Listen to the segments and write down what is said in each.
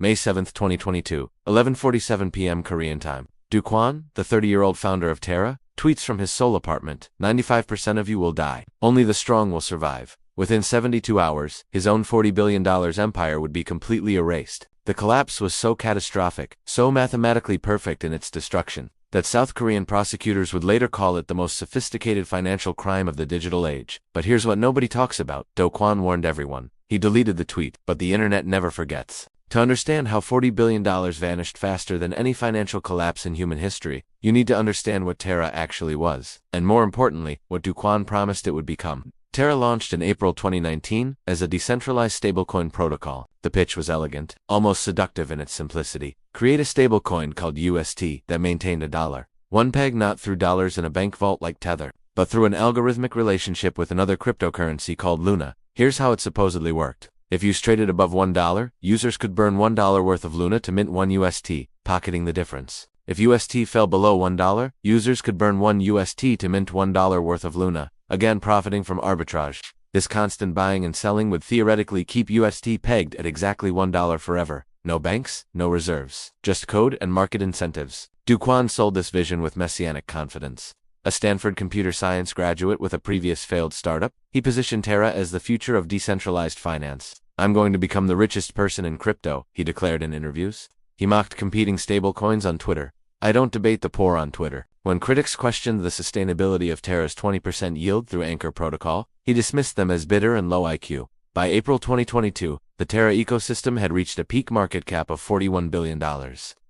May 7, 2022, 11:47 p.m. Korean time. Kwon, the 30-year-old founder of Terra, tweets from his Seoul apartment, 95% of you will die. Only the strong will survive. Within 72 hours, his own $40 billion empire would be completely erased. The collapse was so catastrophic, so mathematically perfect in its destruction, that South Korean prosecutors would later call it the most sophisticated financial crime of the digital age. But here's what nobody talks about. Kwon warned everyone. He deleted the tweet, but the internet never forgets. To understand how $40 billion vanished faster than any financial collapse in human history, you need to understand what Terra actually was, and more importantly, what Kwon promised it would become. Terra launched in April 2019 as a decentralized stablecoin protocol. The pitch was elegant, almost seductive in its simplicity. Create a stablecoin called UST that maintained $1. One peg not through dollars in a bank vault like Tether, but through an algorithmic relationship with another cryptocurrency called Luna. Here's how it supposedly worked. If you traded above $1, users could burn $1 worth of Luna to mint 1 UST, pocketing the difference. If UST fell below $1, users could burn 1 UST to mint $1 worth of Luna, again profiting from arbitrage. This constant buying and selling would theoretically keep UST pegged at exactly $1 forever. No banks, no reserves, just code and market incentives. Kwon sold this vision with messianic confidence. A Stanford computer science graduate with a previous failed startup, he positioned Terra as the future of decentralized finance. I'm going to become the richest person in crypto, he declared in interviews. He mocked competing stablecoins on Twitter. I don't debate the poor on Twitter. When critics questioned the sustainability of Terra's 20% yield through Anchor Protocol, he dismissed them as bitter and low IQ. By April 2022, the Terra ecosystem had reached a peak market cap of $41 billion.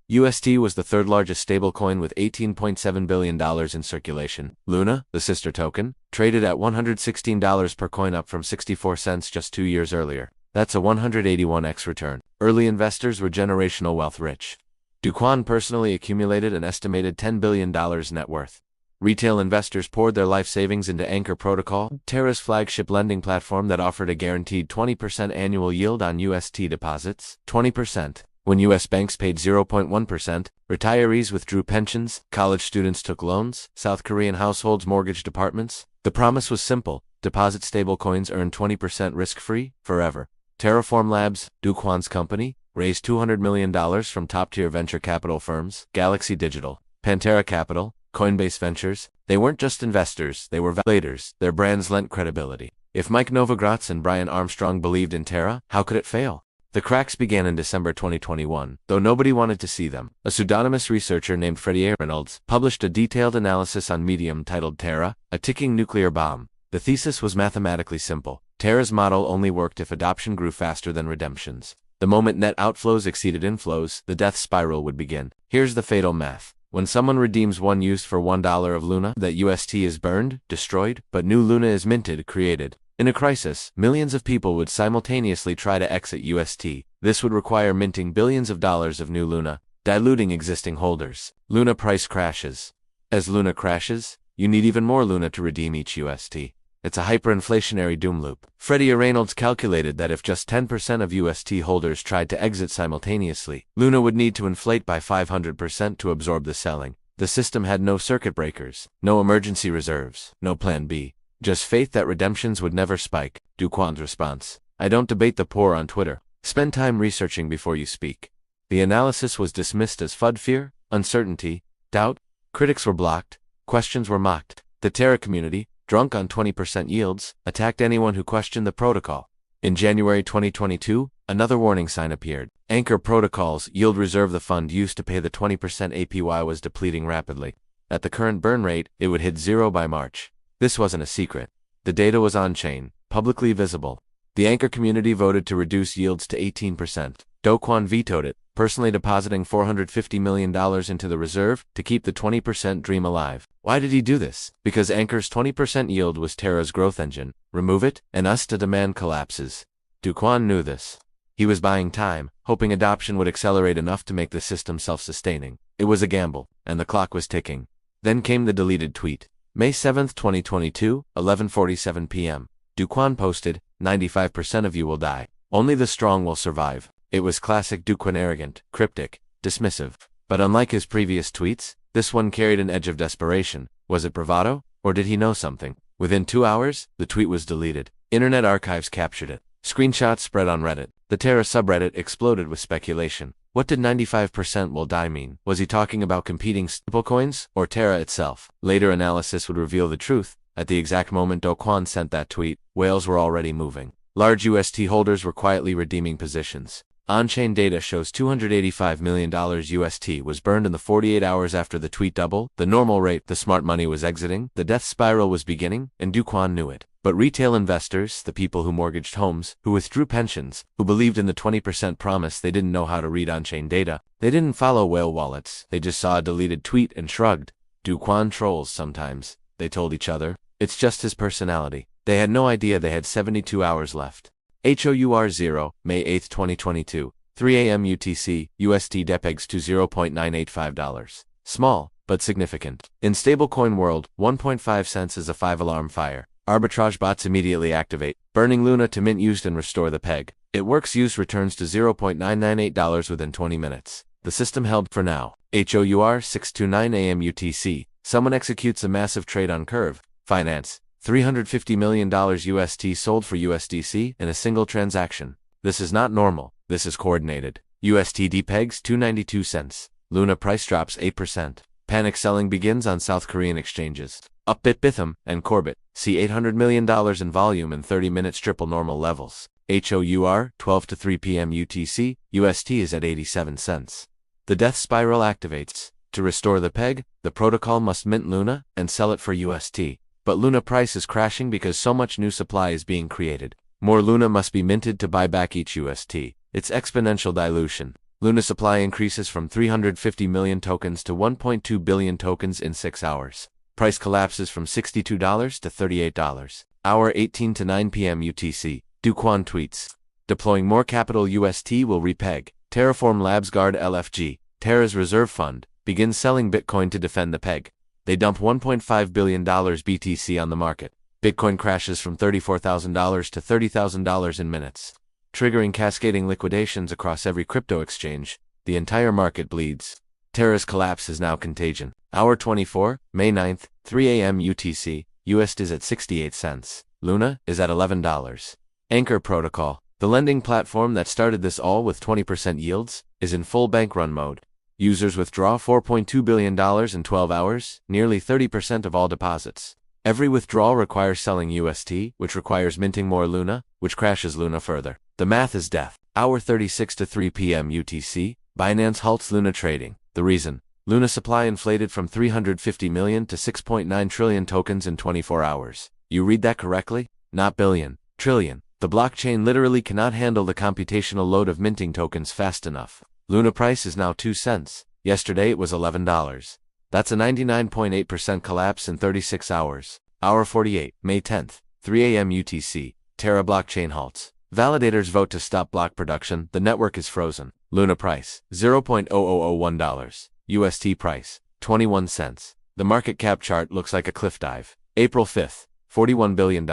UST was the third largest stablecoin with $18.7 billion in circulation. Luna, the sister token, traded at $116 per coin, up from 64 cents just 2 years earlier. That's a 181x return. Early investors were generational wealth rich. Kwon personally accumulated an estimated $10 billion net worth. Retail investors poured their life savings into Anchor Protocol, Terra's flagship lending platform that offered a guaranteed 20% annual yield on UST deposits. 20%. When U.S. banks paid 0.1%, retirees withdrew pensions, college students took loans, South Korean households mortgaged apartments. The promise was simple: deposit stablecoins earn 20% risk-free, forever. Terraform Labs, Kwon's company, raised $200 million from top-tier venture capital firms, Galaxy Digital, Pantera Capital, Coinbase Ventures. They weren't just investors, they were validators. Their brands lent credibility. If Mike Novogratz and Brian Armstrong believed in Terra, how could it fail? The cracks began in December 2021, though nobody wanted to see them. A pseudonymous researcher named Freddie Reynolds published a detailed analysis on Medium titled Terra, a ticking nuclear bomb. The thesis was mathematically simple. Terra's model only worked if adoption grew faster than redemptions. The moment net outflows exceeded inflows, the death spiral would begin. Here's the fatal math. When someone redeems one used for $1 of Luna, that UST is burned, destroyed, but new Luna is minted, created. In a crisis, millions of people would simultaneously try to exit UST. This would require minting billions of dollars of new Luna, diluting existing holders. Luna price crashes. As Luna crashes, you need even more Luna to redeem each UST. It's a hyperinflationary doom loop. Freddie Reynolds calculated that if just 10% of UST holders tried to exit simultaneously, Luna would need to inflate by 500% to absorb the selling. The system had no circuit breakers, no emergency reserves, no plan B. Just faith that redemptions would never spike. Kwon's response: I don't debate the poor on Twitter. Spend time researching before you speak. The analysis was dismissed as FUD, fear, uncertainty, doubt. Critics were blocked. Questions were mocked. The Terra community, drunk on 20% yields, attacked anyone who questioned the protocol. In January 2022, another warning sign appeared. Anchor Protocol's yield reserve, the fund used to pay the 20% APY, was depleting rapidly. At the current burn rate, it would hit zero by March. This wasn't a secret. The data was on-chain, publicly visible. The Anchor community voted to reduce yields to 18%. Kwon vetoed it, personally depositing $450 million into the reserve to keep the 20% dream alive. Why did he do this? Because Anchor's 20% yield was Terra's growth engine. Remove it, and the demand collapses. Kwon knew this. He was buying time, hoping adoption would accelerate enough to make the system self-sustaining. It was a gamble, and the clock was ticking. Then came the deleted tweet. May 7, 2022, 11:47 p.m. Kwon posted, 95% of you will die. Only the strong will survive. It was classic Kwon, arrogant, cryptic, dismissive. But unlike his previous tweets, this one carried an edge of desperation. Was it bravado, or did he know something? Within 2 hours, the tweet was deleted. Internet archives captured it. Screenshots spread on Reddit. The Terra subreddit exploded with speculation. What did 95% will die mean? Was he talking about competing stablecoins or Terra itself? Later analysis would reveal the truth. At the exact moment Kwon sent that tweet, whales were already moving. Large UST holders were quietly redeeming positions. On-chain data shows $285 million UST was burned in the 48 hours after the tweet double, the normal rate, the smart money was exiting, the death spiral was beginning, and Kwon knew it. But retail investors, the people who mortgaged homes, who withdrew pensions, who believed in the 20% promise, they didn't know how to read on-chain data. They didn't follow whale wallets, they just saw a deleted tweet and shrugged. Kwon trolls sometimes, they told each other. It's just his personality. They had no idea they had 72 hours left. HOUR0, May 8, 2022, 3 a.m. UTC, UST DEPEGs to $0.985. Small, but significant. In stablecoin world, 1.5 cents is a 5-alarm fire. Arbitrage bots immediately activate, burning Luna to mint used and restore the peg. It works, use returns to $0.998 within 20 minutes. The system held for now. HOUR 6:29 a.m. UTC, someone executes a massive trade on Curve, Finance. $350 million UST sold for USDC in a single transaction. This is not normal, this is coordinated. UST pegs 292 cents. Luna price drops 8%. Panic selling begins on South Korean exchanges. Upbit, Bitham, and Corbett see $800 million in volume in 30 minutes, triple normal levels. HOUR 12 to 3 p.m. UTC, UST is at 87 cents. The death spiral activates. To restore the peg, the protocol must mint Luna and sell it for UST. But Luna price is crashing because so much new supply is being created. More Luna must be minted to buy back each UST. It's exponential dilution. Luna supply increases from 350 million tokens to 1.2 billion tokens in 6 hours. Price collapses from $62 to $38. Hour 18 to 9 p.m. UTC. Kwon tweets. Deploying more capital UST will repeg. Terraform Labs guard LFG. Terra's reserve fund begins selling Bitcoin to defend the peg. They dump $1.5 billion BTC on the market. Bitcoin crashes from $34,000 to $30,000 in minutes, triggering cascading liquidations across every crypto exchange. The entire market bleeds. Terra's collapse is now contagion. Hour 24, May 9th, 3 a.m. UTC, USD is at 68 cents. Luna is at $11. Anchor Protocol, the lending platform that started this all with 20% yields, is in full bank run mode. Users withdraw $4.2 billion in 12 hours, nearly 30% of all deposits. Every withdrawal requires selling UST, which requires minting more Luna, which crashes Luna further. The math is death. Hour 36 to 3 p.m. UTC, Binance halts Luna trading. The reason? Luna supply inflated from 350 million to 6.9 trillion tokens in 24 hours. You read that correctly? Not billion, trillion. The blockchain literally cannot handle the computational load of minting tokens fast enough. Luna price is now 2 cents. Yesterday it was $11. That's a 99.8% collapse in 36 hours. Hour 48, May 10th, 3 a.m. UTC, Terra blockchain halts. Validators vote to stop block production. The network is frozen. Luna price, $0.0001. UST price, 21 cents. The market cap chart looks like a cliff dive. April 5th, $41 billion.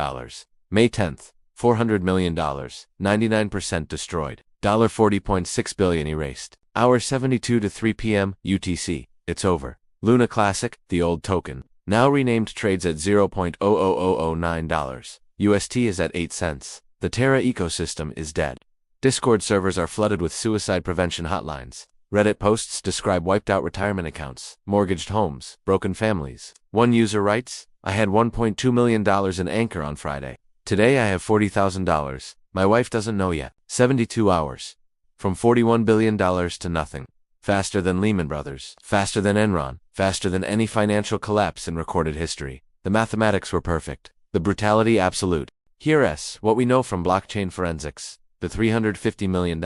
May 10th, $400 million. 99% destroyed. $40.6 billion erased. Hour 72 to 3 p.m. UTC. It's over. Luna Classic, the old token, now renamed, trades at $0.00009. UST is at 8 cents. The Terra ecosystem is dead. Discord servers are flooded with suicide prevention hotlines. Reddit posts describe wiped out retirement accounts, mortgaged homes, broken families. One user writes, I had $1.2 million in Anchor on Friday. Today I have $40,000. My wife doesn't know yet. 72 hours. From $41 billion to nothing. Faster than Lehman Brothers. Faster than Enron. Faster than any financial collapse in recorded history. The mathematics were perfect. The brutality absolute. Here's what we know from blockchain forensics. The $350 million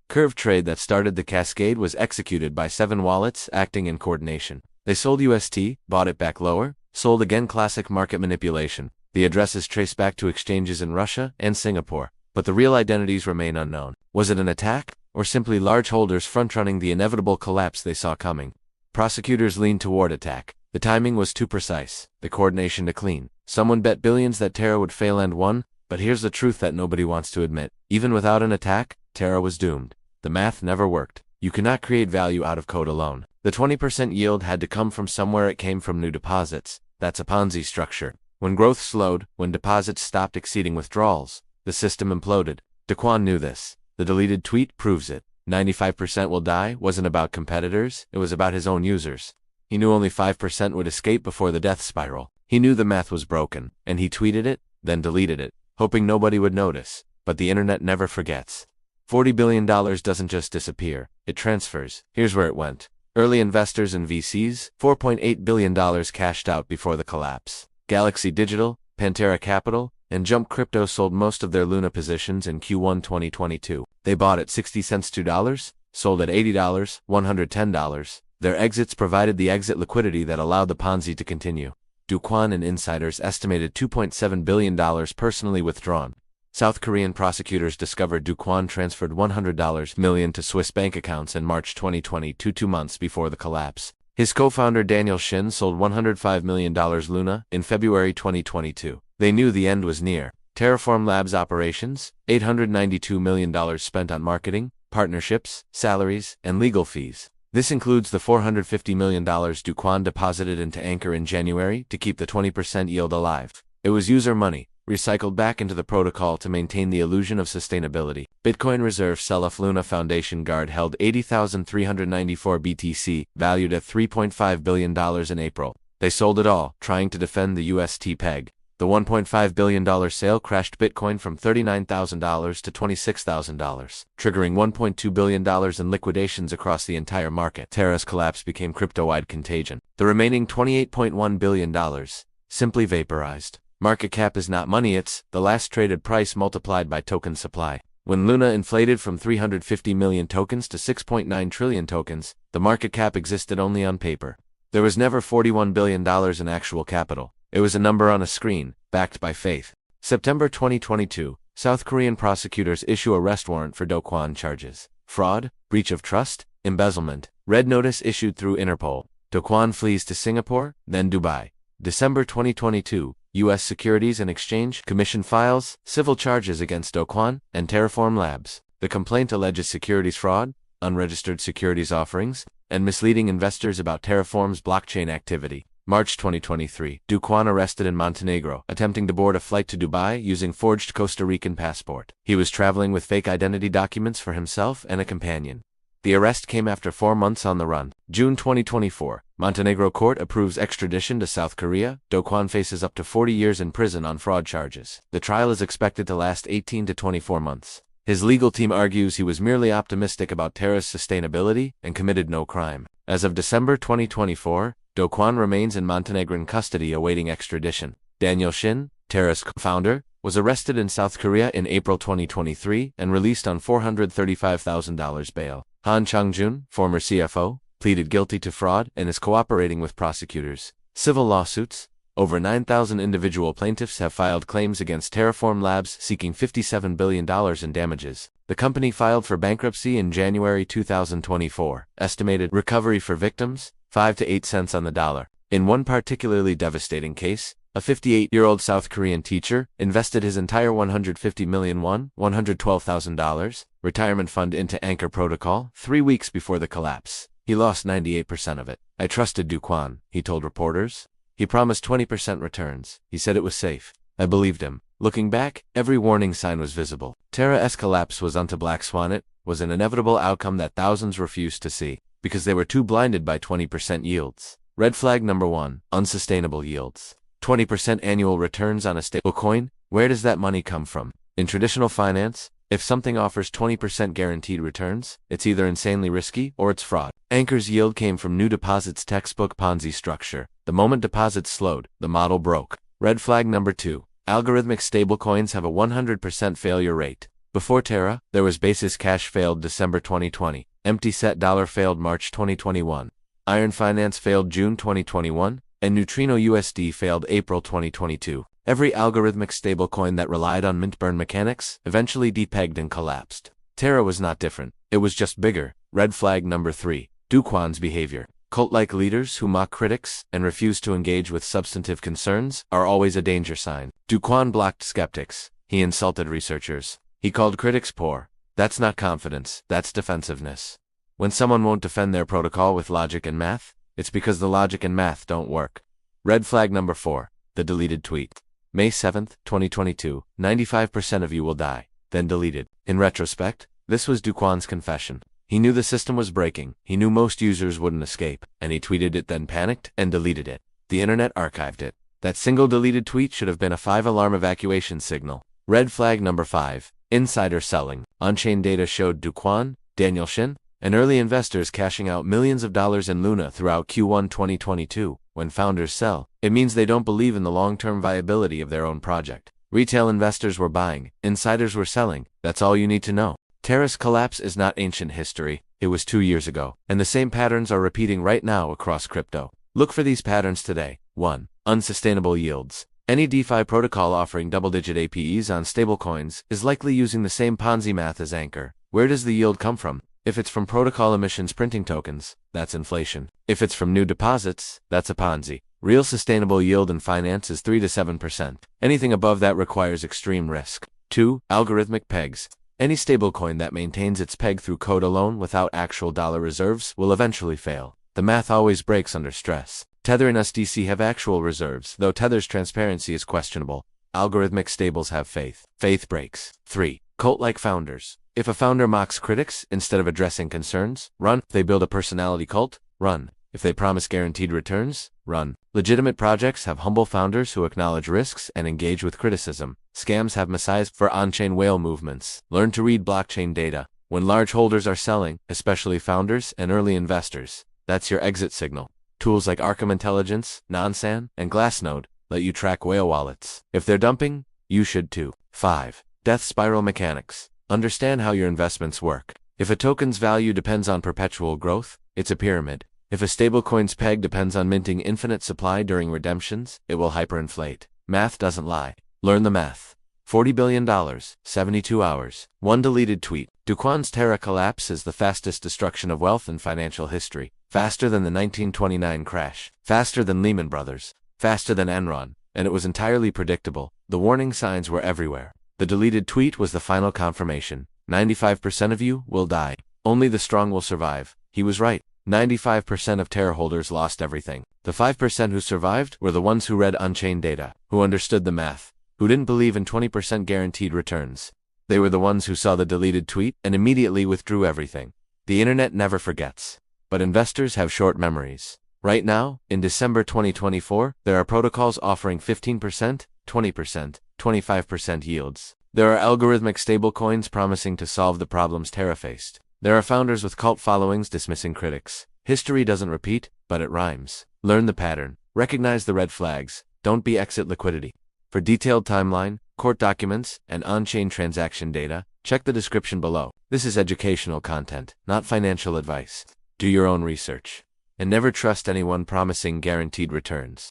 Curve trade that started the cascade was executed by 7 wallets acting in coordination. They sold UST, bought it back lower, sold again. Classic market manipulation. The address is traced back to exchanges in Russia and Singapore, but the real identities remain unknown. Was it an attack, or simply large holders front-running the inevitable collapse they saw coming? Prosecutors leaned toward attack. The timing was too precise, the coordination too clean. Someone bet billions that Terra would fail and won, but here's the truth that nobody wants to admit. Even without an attack, Terra was doomed. The math never worked. You cannot create value out of code alone. The 20% yield had to come from somewhere. It came from new deposits. That's a Ponzi structure. When growth slowed, when deposits stopped exceeding withdrawals, the system imploded. Kwon knew this. The deleted tweet proves it. 95% will die wasn't about competitors, it was about his own users. He knew only 5% would escape before the death spiral. He knew the math was broken, and he tweeted it, then deleted it, hoping nobody would notice. But the internet never forgets. $40 billion doesn't just disappear, it transfers. Here's where it went. Early investors and VCs, $4.8 billion cashed out before the collapse. Galaxy Digital, Pantera Capital, and Jump Crypto sold most of their Luna positions in Q1 2022. They bought at 60 cents $2, sold at $80, $110. Their exits provided the exit liquidity that allowed the Ponzi to continue. Kwon and insiders estimated $2.7 billion personally withdrawn. South Korean prosecutors discovered Kwon transferred $100 million to Swiss bank accounts in March 2022, 2 months before the collapse. His co-founder Daniel Shin sold $105 million Luna in February 2022. They knew the end was near. Terraform Labs operations, $892 million spent on marketing, partnerships, salaries, and legal fees. This includes the $450 million Kwon deposited into Anchor in January to keep the 20% yield alive. It was user money, recycled back into the protocol to maintain the illusion of sustainability. Bitcoin Reserve Sell-Off Luna Foundation Guard held 80,394 BTC, valued at $3.5 billion in April. They sold it all, trying to defend the UST peg. The $1.5 billion sale crashed Bitcoin from $39,000 to $26,000, triggering $1.2 billion in liquidations across the entire market. Terra's collapse became crypto-wide contagion. The remaining $28.1 billion simply vaporized. Market cap is not money, it's the last traded price multiplied by token supply. When Luna inflated from 350 million tokens to 6.9 trillion tokens, the market cap existed only on paper. There was never $41 billion in actual capital. It was a number on a screen, backed by faith. September 2022, South Korean prosecutors issue arrest warrant for Kwon charges. Fraud, breach of trust, embezzlement. Red notice issued through Interpol. Kwon flees to Singapore, then Dubai. December 2022, U.S. Securities and Exchange Commission files civil charges against Kwon and Terraform Labs. The complaint alleges securities fraud, unregistered securities offerings, and misleading investors about Terraform's blockchain activity. March 2023, Kwon arrested in Montenegro, attempting to board a flight to Dubai using forged Costa Rican passport. He was traveling with fake identity documents for himself and a companion. The arrest came after 4 months on the run. June 2024, Montenegro Court approves extradition to South Korea. Kwon faces up to 40 years in prison on fraud charges. The trial is expected to last 18 to 24 months. His legal team argues he was merely optimistic about Terra's sustainability and committed no crime. As of December 2024, Kwon remains in Montenegrin custody awaiting extradition. Daniel Shin, Terra's co-founder, was arrested in South Korea in April 2023 and released on $435,000 bail. Han Chang-jun, former CFO, pleaded guilty to fraud and is cooperating with prosecutors. Civil lawsuits. Over 9,000 individual plaintiffs have filed claims against Terraform Labs seeking $57 billion in damages. The company filed for bankruptcy in January 2024. Estimated recovery for victims, 5 to 8 cents on the dollar. In one particularly devastating case, a 58-year-old South Korean teacher invested his entire $150 million $112,000 retirement fund into Anchor Protocol 3 weeks before the collapse. He lost 98% of it. I trusted Kwon, he told reporters. He promised 20% returns. He said it was safe. I believed him. Looking back, every warning sign was visible. Terra's collapse was unto Black Swan. It was an inevitable outcome that thousands refused to see, because they were too blinded by 20% yields. Red flag number 1, unsustainable yields. 20% annual returns on a stablecoin? Where does that money come from? In traditional finance, if something offers 20% guaranteed returns, it's either insanely risky or it's fraud. Anchor's yield came from new deposits textbook Ponzi structure. The moment deposits slowed, the model broke. Red flag number 2, algorithmic stablecoins have a 100% failure rate. Before Terra, there was Basis Cash failed December 2020. Empty Set Dollar failed March 2021. Iron Finance failed June 2021, and Neutrino USD failed April 2022. Every algorithmic stablecoin that relied on mint-burn mechanics eventually depegged and collapsed. Terra was not different. It was just bigger. Red flag number 3, Kwon's behavior. Cult-like leaders who mock critics and refuse to engage with substantive concerns are always a danger sign. Kwon blocked skeptics. He insulted researchers. He called critics poor. That's not confidence, that's defensiveness. When someone won't defend their protocol with logic and math, it's because the logic and math don't work. Red flag number 4, the deleted tweet. May 7, 2022, 95% of you will die, then deleted. In retrospect, This was Kwon's confession. He knew the system was breaking, he knew most users wouldn't escape, and he tweeted it, then panicked and deleted it. The internet archived it. That single deleted tweet should have been a 5-alarm evacuation signal. Red flag number 5. Insider selling. On-chain data showed Kwon, Daniel Shin, and early investors cashing out millions of dollars in Luna throughout Q1 2022. When founders sell, it means they don't believe in the long-term viability of their own project. Retail investors were buying, insiders were selling. That's all you need to know. Terra's collapse is not ancient history, it was 2 years ago, and the same patterns are repeating right now across crypto. Look for these patterns today. 1. Unsustainable yields. Any DeFi protocol offering double-digit APEs on stablecoins is likely using the same Ponzi math as Anchor. Where does the yield come from? If it's from protocol emissions printing tokens, that's inflation. If it's from new deposits, that's a Ponzi. Real sustainable yield in finance is 3 to 7%. Anything above that requires extreme risk. 2. Algorithmic pegs. Any stablecoin that maintains its peg through code alone without actual dollar reserves will eventually fail. The math always breaks under stress. Tether and SDC have actual reserves, though Tether's transparency is questionable. Algorithmic stables have faith. Faith breaks. 3. Cult-like founders. If a founder mocks critics instead of addressing concerns, run. If they build a personality cult, run. If they promise guaranteed returns, run. Legitimate projects have humble founders who acknowledge risks and engage with criticism. Scams have messiahs for on-chain whale movements. Learn to read blockchain data. When large holders are selling, especially founders and early investors, that's your exit signal. Tools like Arkham Intelligence, Nonsan, and Glassnode let you track whale wallets. If they're dumping, you should too. 5. Death spiral mechanics. Understand how your investments work. If a token's value depends on perpetual growth, it's a pyramid. If a stablecoin's peg depends on minting infinite supply during redemptions, it will hyperinflate. Math doesn't lie. Learn the math. $40 billion, 72 hours. 1 deleted tweet. Kwon's Terra collapse is the fastest destruction of wealth in financial history. Faster than the 1929 crash. Faster than Lehman Brothers. Faster than Enron. And it was entirely predictable. The warning signs were everywhere. The deleted tweet was the final confirmation. 95% of you will die. Only the strong will survive. He was right. 95% of Terra holders lost everything. The 5% who survived were the ones who read on-chain data, who understood the math, who didn't believe in 20% guaranteed returns. They were the ones who saw the deleted tweet and immediately withdrew everything. The internet never forgets. But investors have short memories. Right now, in December 2024, there are protocols offering 15%, 20%, 25% yields. There are algorithmic stablecoins promising to solve the problems Terra faced. There are founders with cult followings dismissing critics. History doesn't repeat, but it rhymes. Learn the pattern. Recognize the red flags. Don't be exit liquidity. For detailed timeline, court documents, and on-chain transaction data, check the description below. This is educational content, not financial advice. Do your own research. And never trust anyone promising guaranteed returns.